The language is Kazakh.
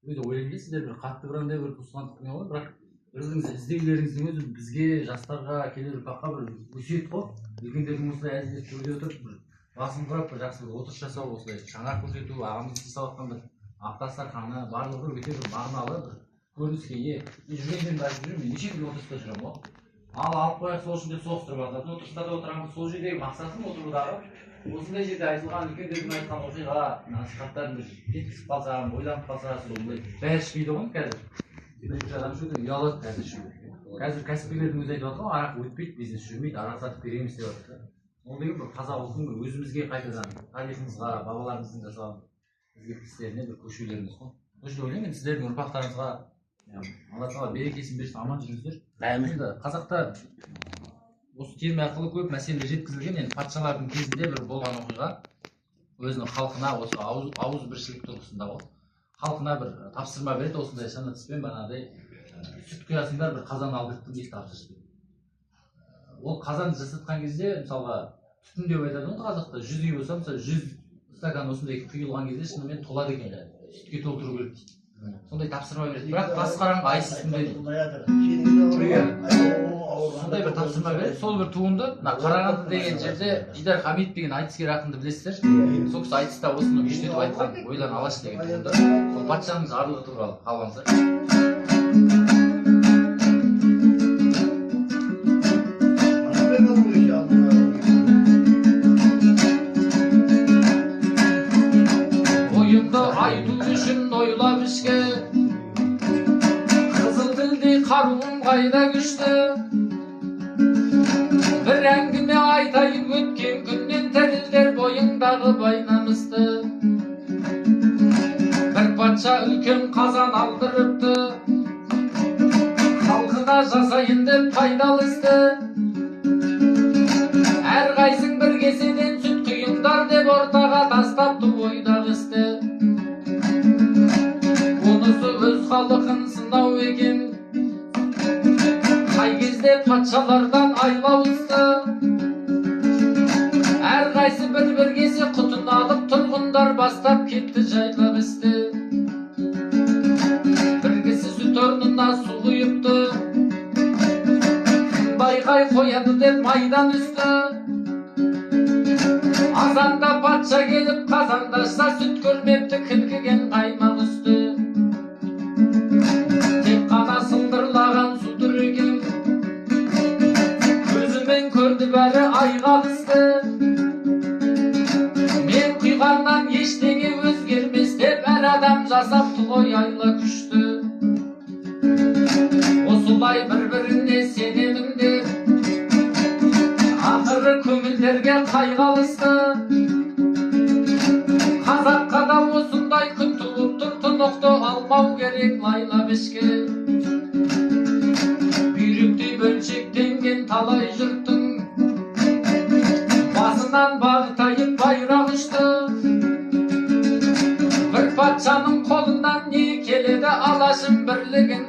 Өзі ойлаймын сіздер бір қатты бір андай бір туысқандық не ғой, бірақ бір-біріңізді іздеулеріңіздің өзі бізге, жастарға, келер ұрпаққа бір өсиет қой. Үлкендердің осылай әзілдесіп төрде отырып бір басын құрап бір жақсы бір отырыс жасау, осылай шаңырақ көрсету, ағамыз жасап жатқан бір ақ дастарханы барлығы өте бір мағыналы бір көрініске ие. Жүргеннен бері жүрмін, неше түрлі отырыста жүремін ғой. Ал алып қояйық сол үшін деп соғыстырып жатады. Отырыста да отырамыз, сол жердегі мақсатым отырудағы осындай жерде айтылған үлкендердің айтқан оқиға, насихаттарын бір жеткізіп қалсам, ойланып қалса, сондай бәрі ішпейді ғой қазір. Бір адам шөйтіп ұялады қазір ішуге. Қазір кәсіпкерлердің өзі айтып жатыр ғой, арақ өтпейді, бизнес жүрмейді, арақ сатып береміз деп жатыр. Ол деген бір қазақ ұлтының бір өзімізге қайтадан тарихымызға, бабаларымыздың жасаған ізгілік істеріне бір көшулеріміз ғой. Сол жерде ойлаймын, сіздердің ұрпақтарыңызға Алла тағала берекесін берсін, аман жүріңіздер. Енді қазақта осы терме арқылы көп мәселелер жеткізілген. Енді патшалардың кезінде бір болған оқиға өзінің халқына осы ауызбіршілік тұрғысында ғой. Халқына бір тапсырма береді, осындай шана-тіспен бағанағыдай сүт құясыңдар, бір қазан алдыртып ет тапсырыс деп. Ол қазанды жасатқан кезде мысалға түтін деп айтады ғой қазақта, 100 үй болса, мысалы 100 стакан осындай құйылған кезде шынымен толады екен, сүтке толтыру керек дейді. Сондай тапсырма береді. Бірақ басқараң айсыз түндей. Сондай бір тапсырма береді. Сол бір туынды, Қарағанды деген жерде Дидар Хамит деген айтыскер ақынды білесіздер. Сол кісі айтыста осыны күштетіп айтқан ойлан алаш деген туынды. Сол патшаның жарлығы туралы қалғанса. Ойымды айту үшін ойлап ішке, қызыл тілдей қаруым қайда күшті. Бір әңгіме айтайын өткен күннен, тәрілдер бойыңдағы байнамысты. Бір патша үлкен қазан алдырыпты, халқына жасайын деп пайдалы істі. Әрқайсың бір кеседен сүт құйыңдар деп ортаға тастапты ойдағы істі. Онысы өз халқын сынау екен, қай кезде патшалардан айлауызды. Әрқайсы бір кесе құтын алып, тұрғындар бастап кетті жайлап істі. Бір кісі сүт орнына су құйыпты, байқай қояды деп майдан үсті. Азанда патша келіп қазандашса, сүт көрмепті кілкіген қаймақ үсті. Тек қана сылдырлаған судыр екен, көзімен көрді бәрі айғақ істі. Мен құйғаннан ештеңе өзгермес деп әр адам жасапты ғой айла күшті. Осылай бір-біріне сенеміңдер, ақыры көңілдерге қайғалысты. Қазаққа да осындай күн туып тұр, тұнықты алмау керек лайлап ішке. Бүйректей бөлшектенген талай жұрттың басынан бағытайып байрақ ұшты. Бір патшаның қолынан не келеді, алашым бірлігін